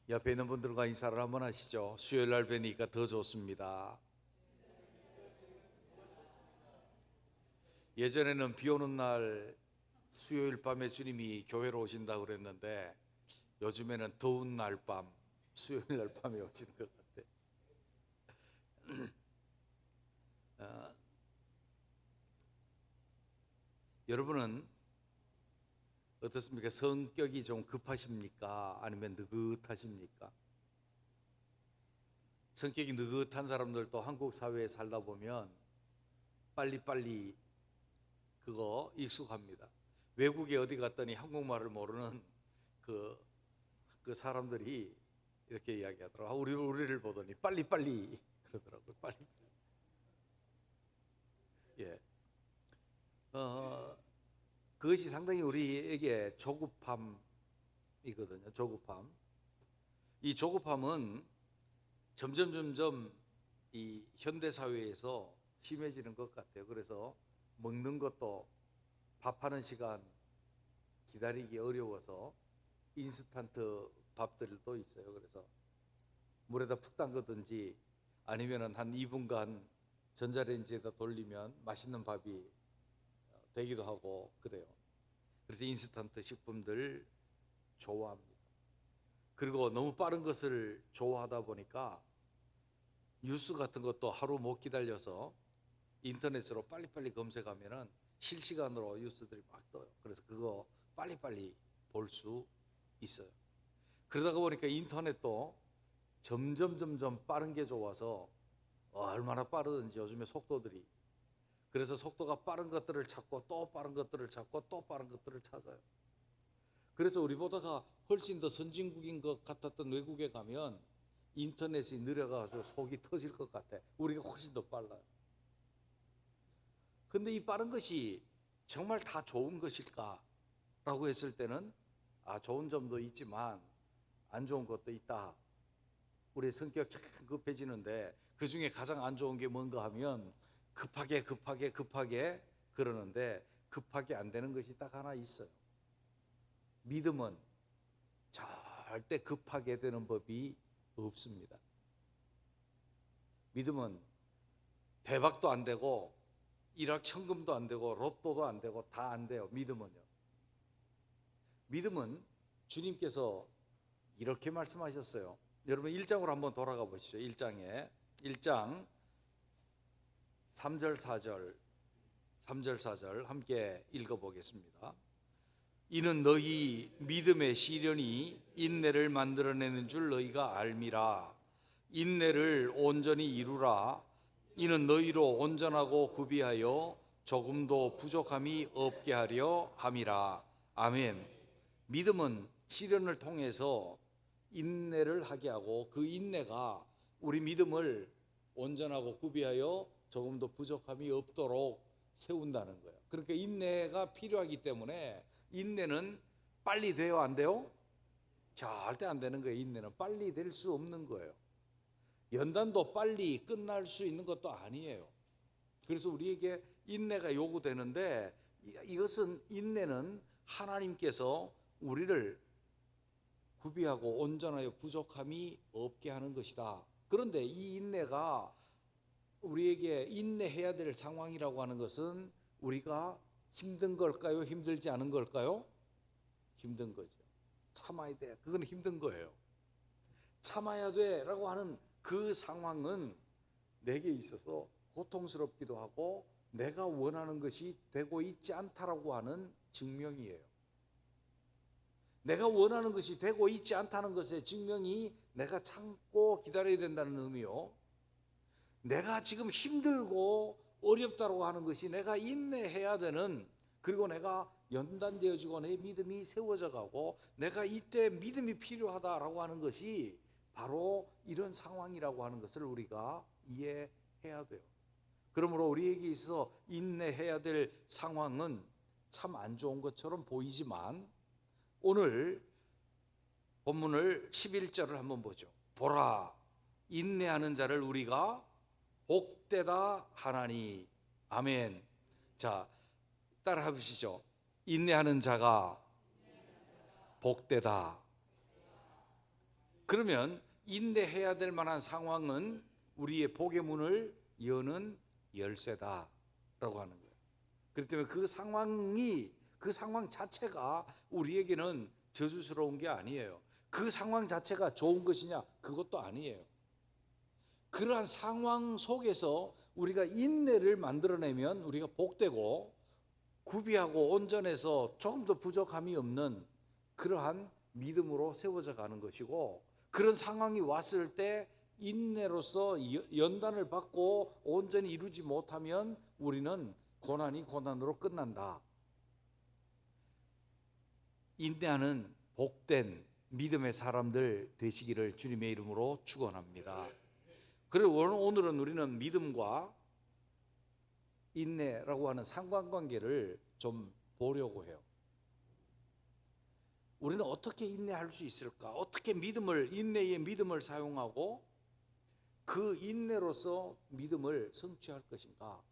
옆에 있는 분들과 인사를 한번 하시죠. 수요일 날 뵈니까 더 좋습니다. 예전에는 비 오는 날 수요일 밤에 주님이 교회로 오신다고 그랬는데 요즘에는 더운 날 밤, 수요일 날 밤에 오시는 것 같아요. 어, 여러분은 어떻습니까? 성격이 좀 급하십니까? 아니면 느긋하십니까? 성격이 느긋한 사람들도 한국 사회에 살다 보면 빨리빨리 그거 익숙합니다. 외국에 어디 갔더니 한국말을 모르는 그, 그 사람들이 이렇게 이야기하더라고요. 우리를 보더니 빨리빨리 그러더라고요. 빨리. 예. 그것이 상당히 우리에게 조급함이거든요. 조급함. 이 조급함은 점점 이 현대 사회에서 심해지는 것 같아요. 그래서 먹는 것도 밥하는 시간 기다리기 어려워서 인스턴트 밥들도 있어요. 그래서 물에다 푹 담그든지 아니면은 한 2분간 전자레인지에다 돌리면 맛있는 밥이 되기도 하고 그래요. 그래서 인스턴트 식품들 좋아합니다. 그리고 너무 빠른 것을 좋아하다 보니까 뉴스 같은 것도 하루 못 기다려서 인터넷으로 빨리빨리 검색하면은 실시간으로 뉴스들이 막 떠요. 그래서 그거 빨리빨리 볼 수 있어요. 그러다가 보니까 인터넷도 점점 빠른 게 좋아서 얼마나 빠르든지 요즘에 속도들이, 그래서 속도가 빠른 것들을 찾고 또 빠른 것들을 찾고 또 빠른 것들을 찾아요. 그래서 우리보다가 훨씬 더 선진국인 것 같았던 외국에 가면 인터넷이 느려가서 속이 터질 것 같아. 우리가 훨씬 더 빨라요. 근데 이 빠른 것이 정말 다 좋은 것일까? 라고 했을 때는 좋은 점도 있지만 안 좋은 것도 있다. 우리 성격 참 급해지는데 그 중에 가장 안 좋은 게 뭔가 하면 급하게 그러는데 급하게 안 되는 것이 딱 하나 있어요. 믿음은 절대 급하게 되는 법이 없습니다. 믿음은 대박도 안 되고 일확천금도 안 되고 로또도 안 되고 다 안 돼요. 믿음은 주님께서 이렇게 말씀하셨어요. 여러분 1장으로 한번 돌아가 보시죠. 1장 3절 4절 함께 읽어보겠습니다. 이는 너희 믿음의 시련이 인내를 만들어내는 줄 너희가 알미라. 인내를 온전히 이루라. 이는 너희로 온전하고 구비하여 조금도 부족함이 없게 하려 함이라. 아멘. 믿음은 시련을 통해서 인내를 하게 하고 그 인내가 우리 믿음을 온전하고 구비하여 조금도 부족함이 없도록 세운다는 거예요. 그러니까 인내가 필요하기 때문에 인내는 빨리 돼요, 안 돼요? 절대 안 되는 거예요. 인내는 빨리 될 수 없는 거예요. 연단도 빨리 끝날 수 있는 것도 아니에요. 그래서 우리에게 인내가 요구되는데 이것은 인내는 하나님께서 우리를 구비하고 온전하여 부족함이 없게 하는 것이다. 그런데 이 인내가 우리에게 인내해야 될 상황이라고 하는 것은 우리가 힘든 걸까요? 힘들지 않은 걸까요? 힘든 거죠. 참아야 돼. 그건 힘든 거예요. 참아야 돼 라고 하는 그 상황은 내게 있어서 고통스럽기도 하고 내가 원하는 것이 되고 있지 않다라고 하는 증명이에요. 내가 원하는 것이 되고 있지 않다는 것의 증명이 내가 참고 기다려야 된다는 의미요. 내가 지금 힘들고 어렵다고 하는 것이 내가 인내해야 되는, 그리고 내가 연단되어지고 내 믿음이 세워져 가고 내가 이때 믿음이 필요하다라고 하는 것이 바로 이런 상황이라고 하는 것을 우리가 이해해야 돼요. 그러므로 우리에게 있어 인내해야 될 상황은 참 안 좋은 것처럼 보이지만 오늘 본문을 11절을 한번 보죠. 보라, 인내하는 자를 우리가 복되다 하나니. 아멘. 자, 따라 해보시죠. 인내하는 자가 복되다. 그러면 인내해야 될 만한 상황은 우리의 복의 문을 여는 열쇠다라고 하는 거예요. 그렇기 때문에 그 상황 자체가 우리에게는 저주스러운 게 아니에요. 그 상황 자체가 좋은 것이냐? 그것도 아니에요. 그러한 상황 속에서 우리가 인내를 만들어내면 우리가 복되고 구비하고 온전해서 조금 더 부족함이 없는 그러한 믿음으로 세워져 가는 것이고, 그런 상황이 왔을 때 인내로서 연단을 받고 온전히 이루지 못하면 우리는 고난이 고난으로 끝난다. 인내하는 복된 믿음의 사람들 되시기를 주님의 이름으로 축원합니다. 그리고 오늘은 우리는 믿음과 인내라고 하는 상관관계를 좀 보려고 해요. 우리는 어떻게 인내할 수 있을까? 어떻게 인내의 믿음을 사용하고 그 인내로서 믿음을 성취할 것인가?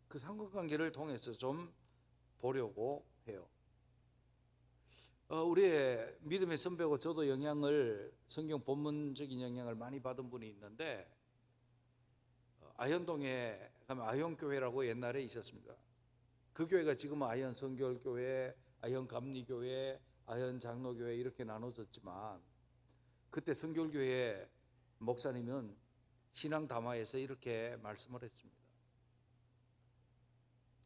그 상관관계를 통해서 좀 보려고 해요. 우리의 믿음의 선배고 저도 성경 본문적인 영향을 많이 받은 분이 있는데, 아현동에 가면 아현교회라고 옛날에 있었습니다. 그 교회가 지금은 아현 성결교회, 아현 감리교회, 아현 장로교회 이렇게 나눠졌지만, 그때 성결교회 목사님은 신앙 담화에서 이렇게 말씀을 했습니다.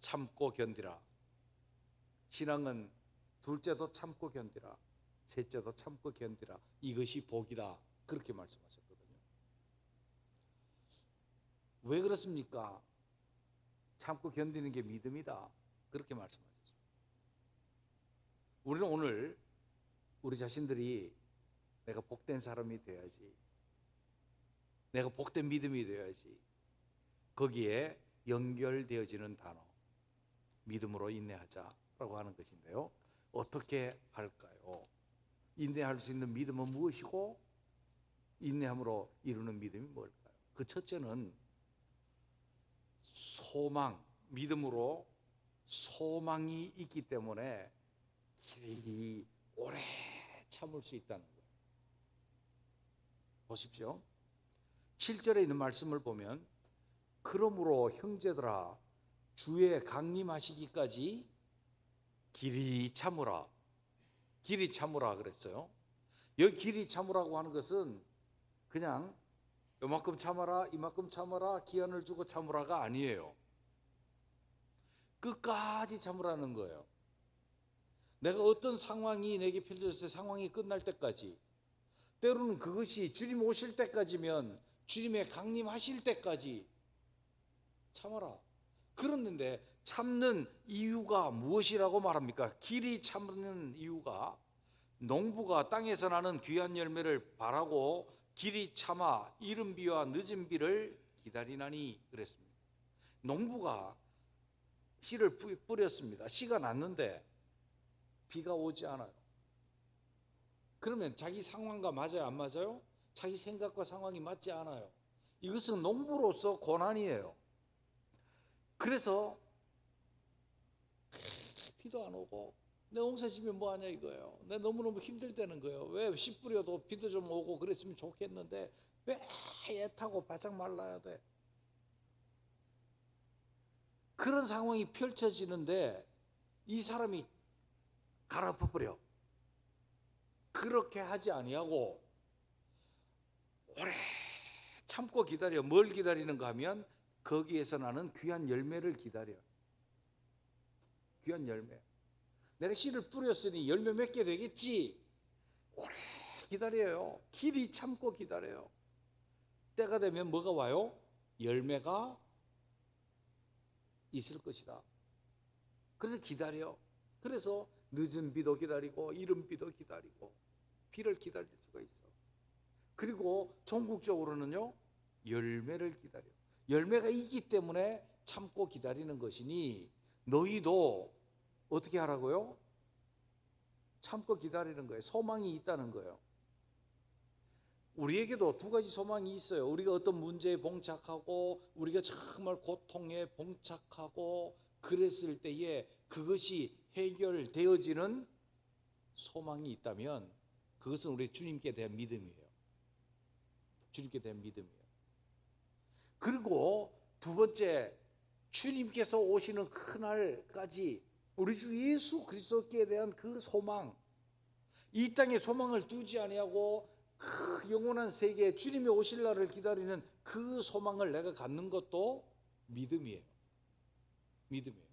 참고 견디라. 신앙은 둘째도 참고 견디라, 셋째도 참고 견디라. 이것이 복이다. 그렇게 말씀하셨거든요. 왜 그렇습니까? 참고 견디는 게 믿음이다. 그렇게 말씀하셨어요. 우리는 오늘 우리 자신들이 내가 복된 사람이 되어야지, 내가 복된 믿음이 되어야지, 거기에 연결되어지는 단어, 믿음으로 인내하자라고 하는 것인데요. 어떻게 할까요? 인내할 수 있는 믿음은 무엇이고 인내함으로 이루는 믿음이 뭘까요? 그 첫째는 소망, 믿음으로 소망이 있기 때문에 길이 오래 참을 수 있다는 거예요. 보십시오. 7절에 있는 말씀을 보면, 그러므로 형제들아 주의 강림하시기까지 길이 참으라. 길이 참으라 그랬어요. 여기 길이 참으라고 하는 것은 그냥 요만큼 참아라, 이만큼 참아라, 기한을 주고 참으라가 아니에요. 끝까지 참으라는 거예요. 내가 어떤 상황이 내게 펼쳐졌을 때 상황이 끝날 때까지, 때로는 그것이 주님 오실 때까지면 주님의 강림하실 때까지 참아라. 그런데 참는 이유가 무엇이라고 말합니까? 길이 참는 이유가, 농부가 땅에서 나는 귀한 열매를 바라고 길이 참아 이른 비와 늦은 비를 기다리나니 그랬습니다. 농부가 씨를 뿌렸습니다. 씨가 났는데 비가 오지 않아요. 그러면 자기 상황과 맞아요, 안 맞아요? 자기 생각과 상황이 맞지 않아요. 이것은 농부로서 고난이에요. 그래서 비도 안 오고 내 농사 지면 뭐하냐 이거예요. 내 너무너무 힘들 때는 거예요. 왜 씨 뿌려도 비도 좀 오고 그랬으면 좋겠는데 왜 애타고 바짝 말라야 돼. 그런 상황이 펼쳐지는데 이 사람이 갈아엎어버려. 그렇게 하지 아니하고 오래 참고 기다려. 뭘 기다리는가 하면 거기에서 나는 귀한 열매를 기다려. 귀한 열매. 내가 씨를 뿌렸으니 열매 맺게 되겠지. 오래 기다려요. 길이 참고 기다려요. 때가 되면 뭐가 와요? 열매가 있을 것이다. 그래서 기다려. 그래서 늦은 비도 기다리고 이른 비도 기다리고 비를 기다릴 수가 있어. 그리고 전국적으로는요, 열매를 기다려. 열매가 있기 때문에 참고 기다리는 것이니 너희도 어떻게 하라고요? 참고 기다리는 거예요. 소망이 있다는 거예요. 우리에게도 두 가지 소망이 있어요. 우리가 어떤 문제에 봉착하고 우리가 정말 고통에 봉착하고 그랬을 때에 그것이 해결되어지는 소망이 있다면 그것은 우리 주님께 대한 믿음이에요. 주님께 대한 믿음이에요. 그리고 두 번째, 주님께서 오시는 그날까지 우리 주 예수 그리스도께 대한 그 소망, 이 땅에 소망을 두지 아니하고 그 영원한 세계에 주님이 오실 날을 기다리는 그 소망을 내가 갖는 것도 믿음이에요. 믿음이에요.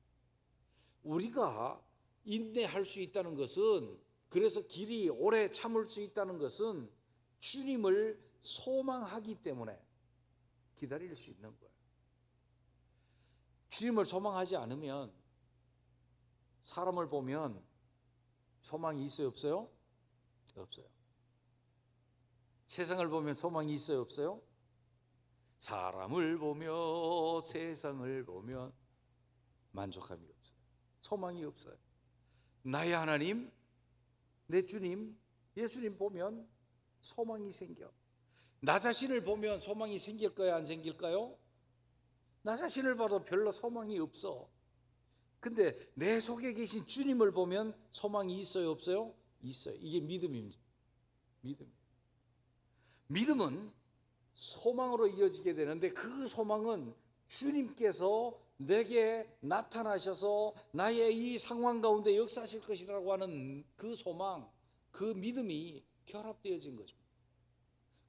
우리가 인내할 수 있다는 것은, 그래서 길이 오래 참을 수 있다는 것은 주님을 소망하기 때문에 기다릴 수 있는 거예요. 주님을 소망하지 않으면, 사람을 보면 소망이 있어요, 없어요? 없어요. 세상을 보면 소망이 있어요, 없어요? 사람을 보며 세상을 보면 만족함이 없어요. 소망이 없어요. 나의 하나님, 내 주님, 예수님 보면 소망이 생겨. 나 자신을 보면 소망이 생길까요, 안 생길까요? 나 자신을 봐도 별로 소망이 없어. 근데 내 속에 계신 주님을 보면 소망이 있어요, 없어요? 있어요. 이게 믿음입니다. 믿음은 소망으로 이어지게 되는데, 그 소망은 주님께서 내게 나타나셔서 나의 이 상황 가운데 역사하실 것이라고 하는 그 소망, 그 믿음이 결합되어진 거죠.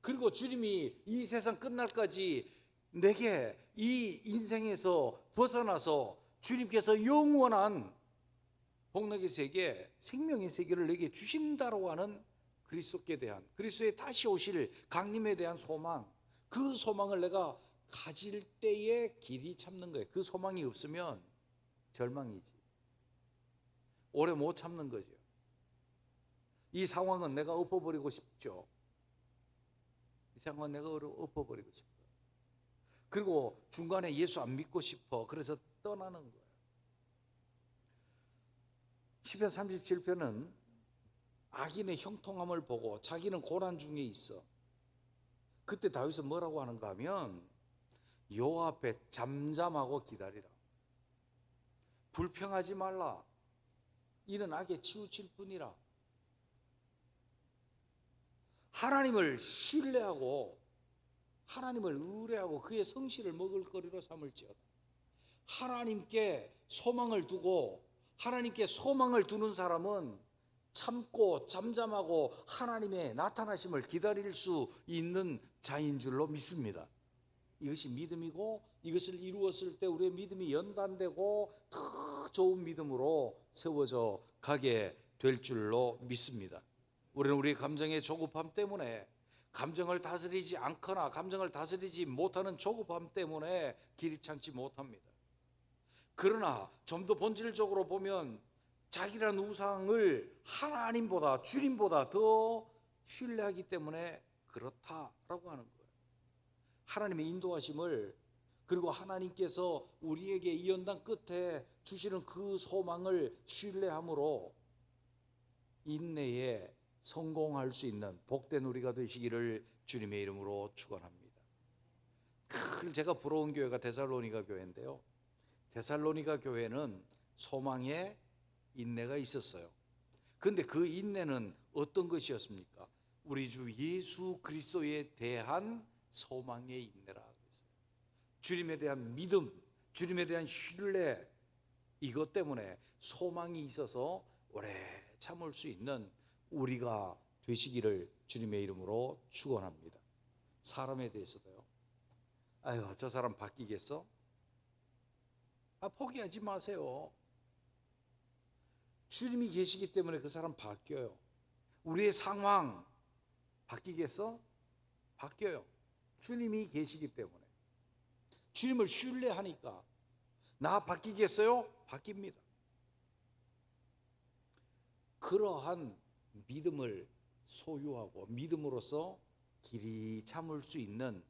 그리고 주님이 이 세상 끝날까지 내게 이 인생에서 벗어나서 주님께서 영원한 복락의 세계, 생명의 세계를 내게 주신다고 하는 그리스도께 대한, 그리스도의 다시 오실 강림에 대한 소망, 그 소망을 내가 가질 때에 길이 참는 거예요. 그 소망이 없으면 절망이지. 오래 못 참는 거죠. 이 상황은 내가 엎어버리고 싶죠. 이 상황은 내가 엎어버리고 싶어. 그리고 중간에 예수 안 믿고 싶어. 그래서 떠나는 거예요. 시편 37편은 악인의 형통함을 보고 자기는 고난 중에 있어. 그때 다윗은 뭐라고 하는가 하면, 여호와 앞에 잠잠하고 기다리라. 불평하지 말라. 이는 악에 치우칠 뿐이라. 하나님을 신뢰하고 하나님을 의뢰하고 그의 성실을 먹을거리로 삼을지어다. 하나님께 소망을 두고 하나님께 소망을 두는 사람은 참고 잠잠하고 하나님의 나타나심을 기다릴 수 있는 자인 줄로 믿습니다. 이것이 믿음이고, 이것을 이루었을 때 우리의 믿음이 연단되고 더 좋은 믿음으로 세워져 가게 될 줄로 믿습니다. 우리는 우리 감정의 조급함 때문에, 감정을 다스리지 않거나 감정을 다스리지 못하는 조급함 때문에 길이 참지 못합니다. 그러나 좀 더 본질적으로 보면 자기라는 우상을 하나님보다, 주님보다 더 신뢰하기 때문에 그렇다라고 하는 거예요. 하나님의 인도하심을, 그리고 하나님께서 우리에게 이 연단 끝에 주시는 그 소망을 신뢰함으로 인내에 성공할 수 있는 복된 우리가 되시기를 주님의 이름으로 축원합니다. 제가 부러운 교회가 데살로니가 교회인데요, 데살로니가 교회는 소망에 인내가 있었어요. 그런데 그 인내는 어떤 것이었습니까? 우리 주 예수 그리스도에 대한 소망의 인내라 그랬어요. 주님에 대한 믿음, 주님에 대한 신뢰, 이것 때문에 소망이 있어서 오래 참을 수 있는 우리가 되시기를 주님의 이름으로 축원합니다. 사람에 대해서도요, 아유, 저 사람 바뀌겠어? 포기하지 마세요. 주님이 계시기 때문에 그 사람 바뀌어요. 우리의 상황 바뀌겠어? 바뀌어요. 주님이 계시기 때문에. 주님을 신뢰하니까 나 바뀌겠어요? 바뀝니다. 그러한 믿음을 소유하고 믿음으로써 길이 참을 수 있는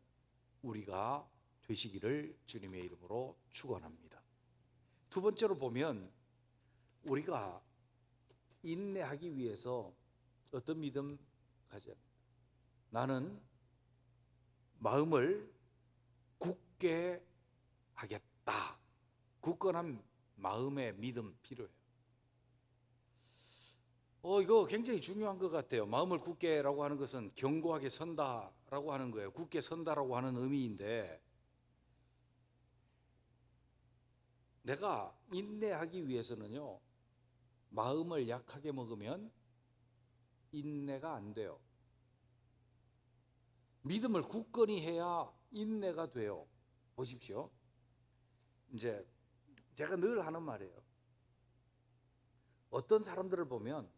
우리가 되시기를 주님의 이름으로 축원합니다. 두 번째로 보면, 우리가 인내하기 위해서 어떤 믿음 가져야 합니까? 나는 마음을 굳게 하겠다. 굳건한 마음의 믿음 필요해요. 이거 굉장히 중요한 것 같아요. 마음을 굳게라고 하는 것은 견고하게 선다라고 하는 거예요. 굳게 선다라고 하는 의미인데, 내가 인내하기 위해서는요, 마음을 약하게 먹으면 인내가 안 돼요. 믿음을 굳건히 해야 인내가 돼요. 보십시오. 이제 제가 늘 하는 말이에요. 어떤 사람들을 보면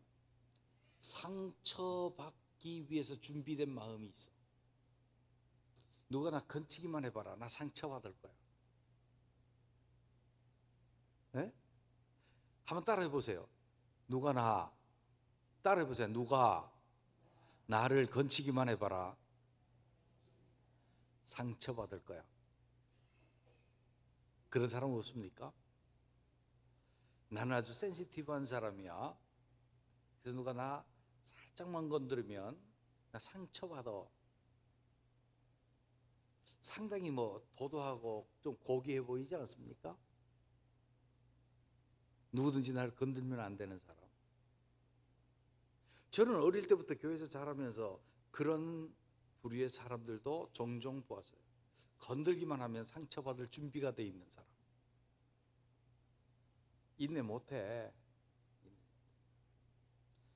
상처받기 위해서 준비된 마음이 있어. 누가 나 건치기만 해봐라, 나 상처받을 거야. 네? 한번 따라해 보세요. 따라해 보세요. 누가 나를 건치기만 해봐라, 상처받을 거야. 그런 사람 없습니까? 나는 아주 센시티브한 사람이야. 그래서 누가 나 살짝만 건드리면 나 상처받아. 상당히 도도하고 좀 고귀해 보이지 않습니까? 누구든지 나를 건들면 안 되는 사람. 저는 어릴 때부터 교회에서 자라면서 그런 부류의 사람들도 종종 보았어요. 건들기만 하면 상처받을 준비가 돼 있는 사람. 인내 못해.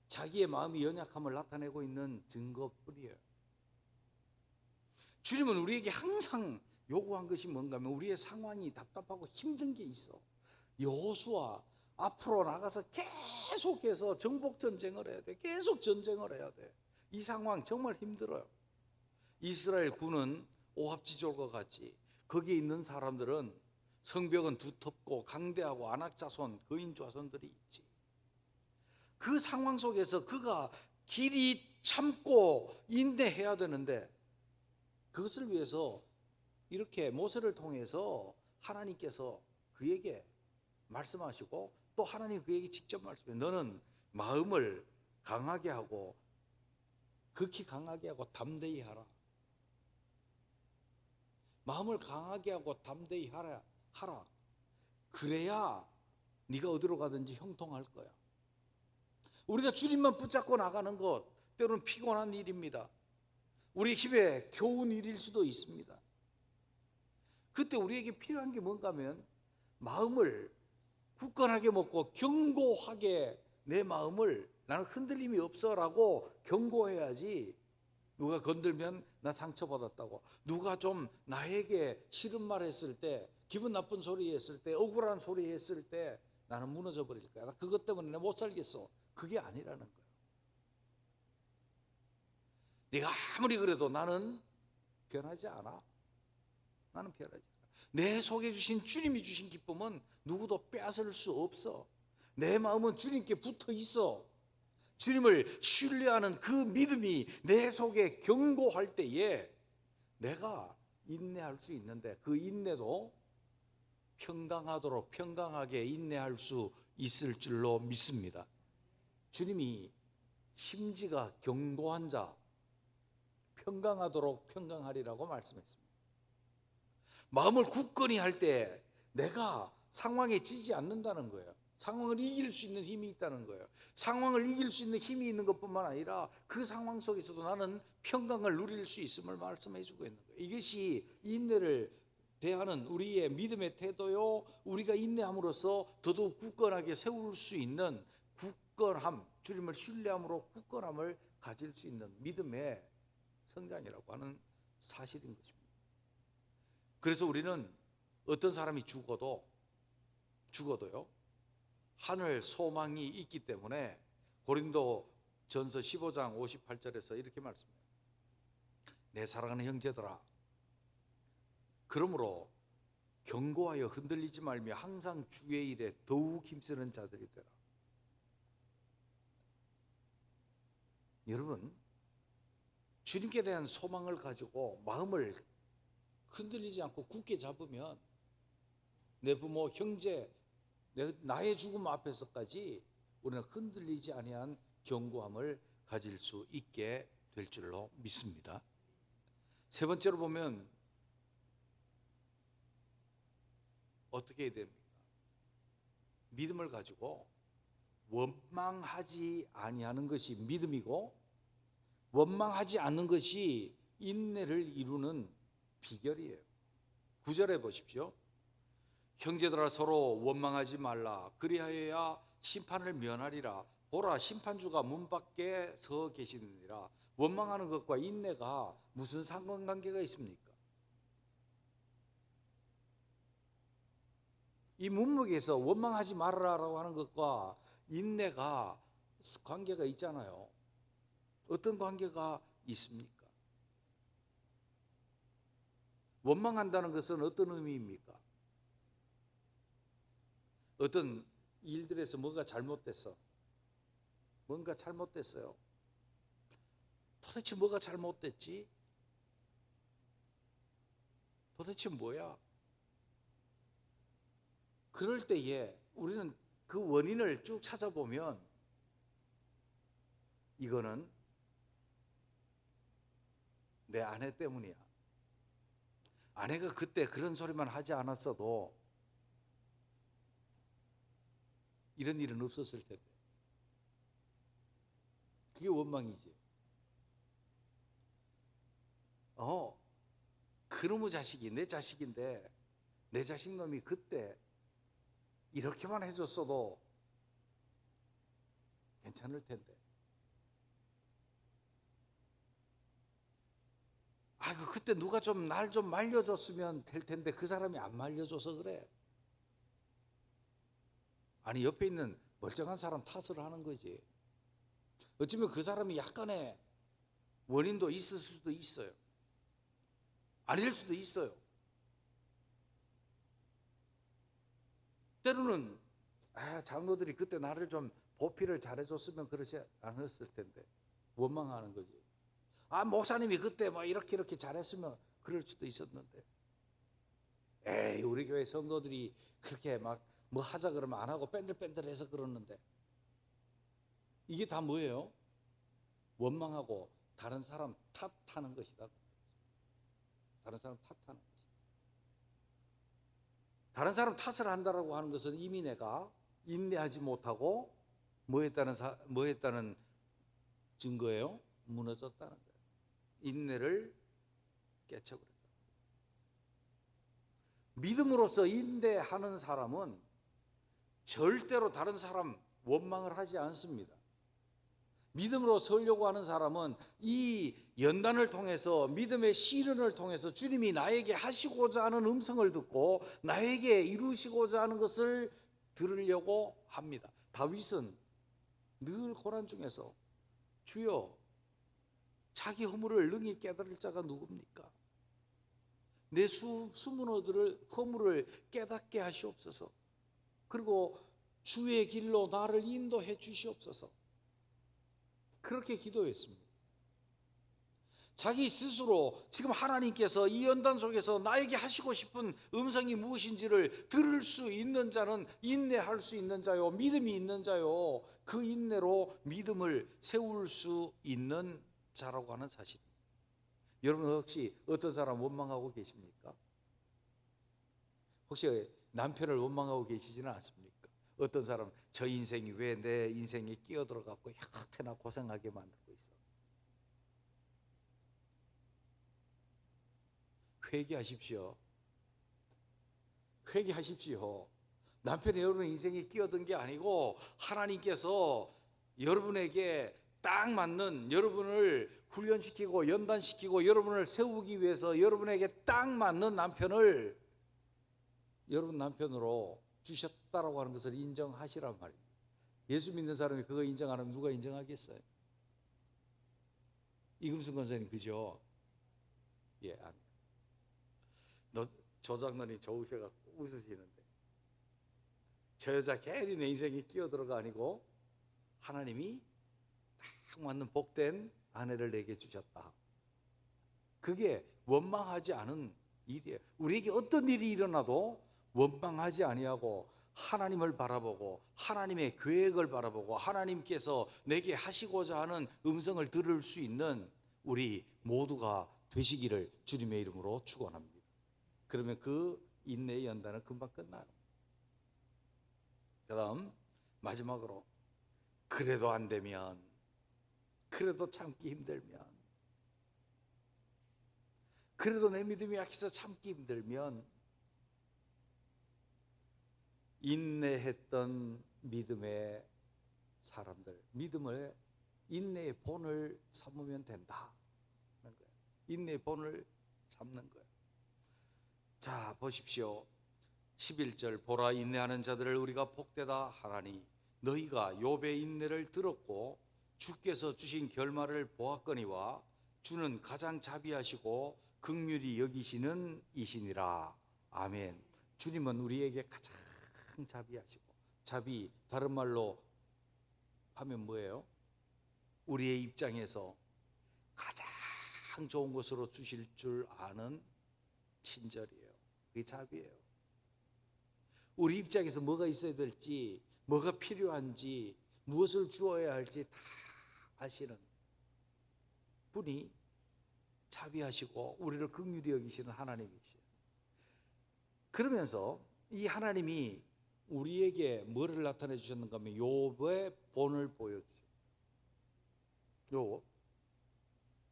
자기의 마음이 연약함을 나타내고 있는 증거뿐이에요. 주님은 우리에게 항상 요구한 것이 뭔가 하면, 우리의 상황이 답답하고 힘든 게 있어. 여호수아, 앞으로 나가서 계속해서 정복 전쟁을 해야 돼. 계속 전쟁을 해야 돼. 이 상황 정말 힘들어요. 이스라엘 군은 오합지졸과 같이, 거기에 있는 사람들은 성벽은 두텁고 강대하고 안악자손, 거인좌손들이 있지. 그 상황 속에서 그가 길이 참고 인내해야 되는데, 그것을 위해서 이렇게 모세를 통해서 하나님께서 그에게 말씀하시고, 또 하나님 그에게 직접 말씀해요. 너는 마음을 강하게 하고, 극히 강하게 하고 담대히 하라. 마음을 강하게 하고 담대히 하라. 그래야 네가 어디로 가든지 형통할 거야. 우리가 주님만 붙잡고 나가는 것, 때로는 피곤한 일입니다. 우리 힘에 겨운 일일 수도 있습니다. 그때 우리에게 필요한 게 뭔가 하면, 마음을 굳건하게 먹고 견고하게, 내 마음을 나는 흔들림이 없어라고 견고해야지. 누가 건들면 나 상처받았다고, 누가 좀 나에게 싫은 말 했을 때, 기분 나쁜 소리 했을 때, 억울한 소리 했을 때 나는 무너져 버릴 거야. 나 그것 때문에 내가 못 살겠어. 그게 아니라는 거야. 네가 아무리 그래도 나는 변하지 않아. 나는 변하지 않아. 내 속에 주신, 주님이 주신 기쁨은 누구도 빼앗을 수 없어. 내 마음은 주님께 붙어 있어. 주님을 신뢰하는 그 믿음이 내 속에 견고할 때에 내가 인내할 수 있는데, 그 인내도 평강하도록 평강하게 인내할 수 있을 줄로 믿습니다. 주님이 심지가 견고한 자, 평강하도록 평강하리라고 말씀했습니다. 마음을 굳건히 할 때 내가 상황에 지지 않는다는 거예요. 상황을 이길 수 있는 힘이 있다는 거예요. 상황을 이길 수 있는 힘이 있는 것뿐만 아니라 그 상황 속에서도 나는 평강을 누릴 수 있음을 말씀해 주고 있는 거예요. 이것이 인내를 대하는 우리의 믿음의 태도요, 우리가 인내함으로써 더더욱 굳건하게 세울 수 있는 굳건함, 주님을 신뢰함으로 굳건함을 가질 수 있는 믿음의 성장이라고 하는 사실인 것입니다. 그래서 우리는 어떤 사람이 죽어도요, 하늘 소망이 있기 때문에 고린도 전서 15장 58절에서 이렇게 말씀해요. 내 사랑하는 형제들아, 그러므로 견고하여 흔들리지 말며 항상 주의 일에 더욱 힘쓰는 자들이 되라. 여러분, 주님께 대한 소망을 가지고 마음을 흔들리지 않고 굳게 잡으면 내 부모, 형제, 나의 죽음 앞에서까지 우리는 흔들리지 아니한 견고함을 가질 수 있게 될 줄로 믿습니다. 세 번째로 보면 어떻게 해야 됩니까? 믿음을 가지고 원망하지 아니하는 것이 믿음이고 원망하지 않는 것이 인내를 이루는 비결이에요. 9절에 보십시오. 형제들아 서로 원망하지 말라. 그리하여야 심판을 면하리라. 보라 심판주가 문 밖에 서 계시느니라. 원망하는 것과 인내가 무슨 상관관계가 있습니까? 이 문맥에서 원망하지 말라라고 하는 것과 인내가 관계가 있잖아요. 어떤 관계가 있습니까? 원망한다는 것은 어떤 의미입니까? 어떤 일들에서 뭔가 잘못됐어. 뭔가 잘못됐어요. 도대체 뭐가 잘못됐지? 도대체 뭐야? 그럴 때에 우리는 그 원인을 쭉 찾아보면 이거는 내 아내 때문이야. 아내가 그때 그런 소리만 하지 않았어도 이런 일은 없었을 텐데. 그게 원망이지. 그놈의 자식이 내 자식인데 내 자식놈이 그때 이렇게만 해줬어도 괜찮을 텐데. 아이고 그때 누가 좀 날 좀 말려줬으면 될 텐데 그 사람이 안 말려줘서 그래. 아니 옆에 있는 멀쩡한 사람 탓을 하는 거지. 어쩌면 그 사람이 약간의 원인도 있을 수도 있어요. 아닐 수도 있어요. 때로는 장로들이 그때 나를 좀 보필을 잘해줬으면 그러지 않았을 텐데 원망하는 거지. 목사님이 그때 막 이렇게 잘했으면 그럴 수도 있었는데. 우리 교회 성도들이 그렇게 막 뭐 하자 그러면 안 하고 뺀들뺀들해서 그러는데 이게 다 뭐예요? 원망하고 다른 사람 탓하는 것이다. 다른 사람 탓하는 것이다. 다른 사람 탓을 한다라고 하는 것은 이미 내가 인내하지 못하고 뭐 했다는 증거예요? 무너졌다는 거예요. 인내를 깨쳐버렸다. 믿음으로써 인내하는 사람은 절대로 다른 사람 원망을 하지 않습니다. 믿음으로 살려고 하는 사람은 이 연단을 통해서 믿음의 시련을 통해서 주님이 나에게 하시고자 하는 음성을 듣고 나에게 이루시고자 하는 것을 들으려고 합니다. 다윗은 늘 고난 중에서 주여 자기 허물을 능히 깨달을 자가 누굽니까? 내 숨은 허물을 깨닫게 하시옵소서. 그리고 주의 길로 나를 인도해 주시옵소서. 그렇게 기도했습니다. 자기 스스로 지금 하나님께서 이 연단 속에서 나에게 하시고 싶은 음성이 무엇인지를 들을 수 있는 자는 인내할 수 있는 자요, 믿음이 있는 자요, 그 인내로 믿음을 세울 수 있는 자라고 하는 사실. 여러분 혹시 어떤 사람 원망하고 계십니까? 혹시 남편을 원망하고 계시지는 않습니까? 어떤 사람 저 인생이 왜 내 인생에 끼어들어갖고 여태나 고생하게 만들고 있어. 회개하십시오. 회개하십시오. 남편이 여러분의 인생에 끼어든 게 아니고 하나님께서 여러분에게 딱 맞는, 여러분을 훈련시키고 연단시키고 여러분을 세우기 위해서 여러분에게 딱 맞는 남편을 여러분 남편으로 주셨다라고 하는 것을 인정하시란 말입니다. 예수 믿는 사람이 그거 인정 안 하면 누가 인정하겠어요? 이금순 권사님 그죠? 예, 너 조장관이 좋으셔갖고 웃으시는데 저 여자 괜히 내 인생에 끼어들어가 아니고 하나님이 딱 맞는 복된 아내를 내게 주셨다. 그게 원망하지 않은 일이에요. 우리에게 어떤 일이 일어나도 원망하지 아니하고 하나님을 바라보고 하나님의 계획을 바라보고 하나님께서 내게 하시고자 하는 음성을 들을 수 있는 우리 모두가 되시기를 주님의 이름으로 축원합니다. 그러면 그 인내의 연단은 금방 끝나요. 그 다음 마지막으로 그래도 안 되면, 그래도 참기 힘들면, 그래도 내 믿음이 약해서 참기 힘들면, 인내했던 믿음의 사람들, 믿음을 인내의 본을 삼으면 된다. 인내의 본을 삼는 거예요. 자, 보십시오. 11절, 보라, 인내하는 자들을 우리가 복되다 하나니 너희가 욥의 인내를 들었고 주께서 주신 결말을 보았거니와 주는 가장 자비하시고 긍휼히 여기시는 이시니라. 아멘. 주님은 우리에게 가장 자비하시고, 자비 다른 말로 하면 뭐예요? 우리의 입장에서 가장 좋은 것으로 주실 줄 아는 친절이에요. 그게 자비예요. 우리 입장에서 뭐가 있어야 될지, 뭐가 필요한지, 무엇을 주어야 할지 다 아시는 분이 자비하시고 우리를 긍휼히 여기시는 하나님이시죠. 그러면서 이 하나님이 우리에게 뭐를 나타내 주셨는가 하면 욥의 본을 보여주죠.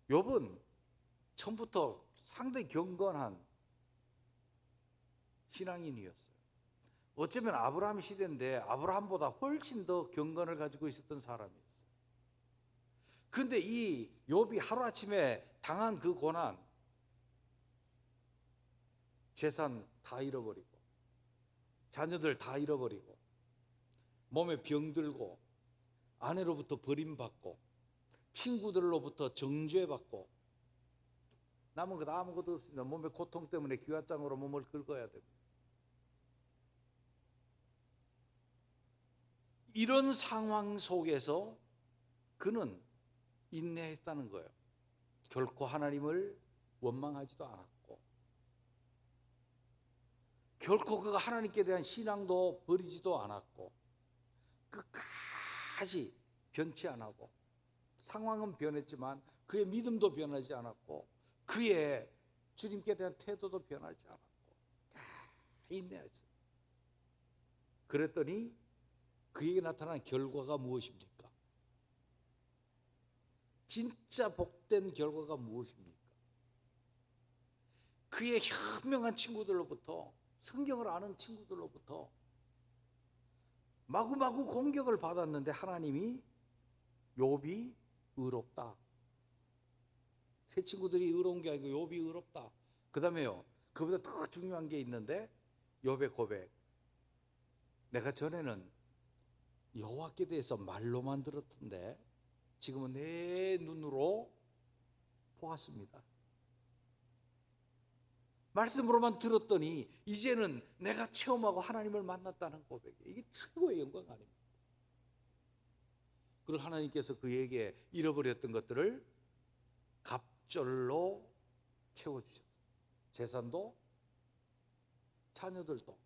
욥은 처음부터 상당히 경건한 신앙인이었어요. 어쩌면 아브라함 시대인데 아브라함보다 훨씬 더 경건을 가지고 있었던 사람이었어요. 그런데 이 욥이 하루아침에 당한 그 고난, 재산 다 잃어버리고 자녀들 다 잃어버리고 몸에 병들고 아내로부터 버림받고 친구들로부터 정죄받고 남은 것 아무것도 없습니다. 몸의 고통 때문에 기왓장으로 몸을 긁어야 됩니다. 이런 상황 속에서 그는 인내했다는 거예요. 결코 하나님을 원망하지도 않았고, 결코 그가 하나님께 대한 신앙도 버리지도 않았고, 끝까지 변치 않았고, 상황은 변했지만 그의 믿음도 변하지 않았고, 그의 주님께 대한 태도도 변하지 않았고, 인내했어요. 그랬더니 그에게 나타난 결과가 무엇입니까? 진짜 복된 결과가 무엇입니까? 그의 현명한 친구들로부터, 성경을 아는 친구들로부터 마구마구 공격을 받았는데 하나님이 욥이 의롭다. 새 친구들이 의로운 게 아니고 욥이 의롭다. 그 다음에요, 그보다 더 중요한 게 있는데 욥의 고백. 내가 전에는 여호와께 대해서 말로만 들었던데 지금은 내 눈으로 보았습니다. 말씀으로만 들었더니 이제는 내가 체험하고 하나님을 만났다는 고백이에요. 이게 최고의 영광 아닙니까? 그리고 하나님께서 그에게 잃어버렸던 것들을 갑절로 채워주셨어요. 재산도 자녀들도.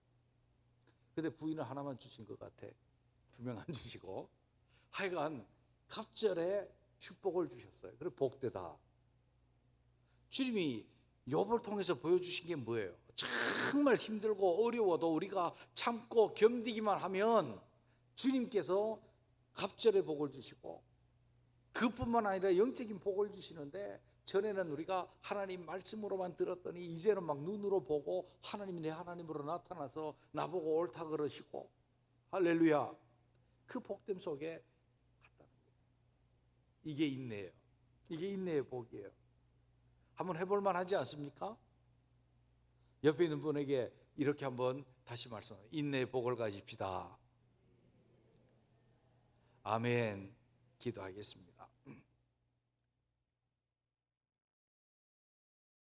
근데 부인은 하나만 주신 것 같아. 2명 안 주시고 하여간 갑절에 축복을 주셨어요. 그리고 복되다. 주님이 욥을 통해서 보여주신 게 뭐예요? 정말 힘들고 어려워도 우리가 참고 견디기만 하면 주님께서 갑절의 복을 주시고, 그뿐만 아니라 영적인 복을 주시는데, 전에는 우리가 하나님 말씀으로만 들었더니 이제는 막 눈으로 보고 하나님이 내 하나님으로 나타나서 나보고 옳다 그러시고, 할렐루야. 그 복됨 속에 갔다는 거예요. 이게 인내예요. 이게 인내의 복이에요. 한번 해볼 만하지 않습니까? 옆에 있는 분에게 이렇게 한번 다시 말씀해요. 인내의 복을 가집시다. 아멘. 기도하겠습니다.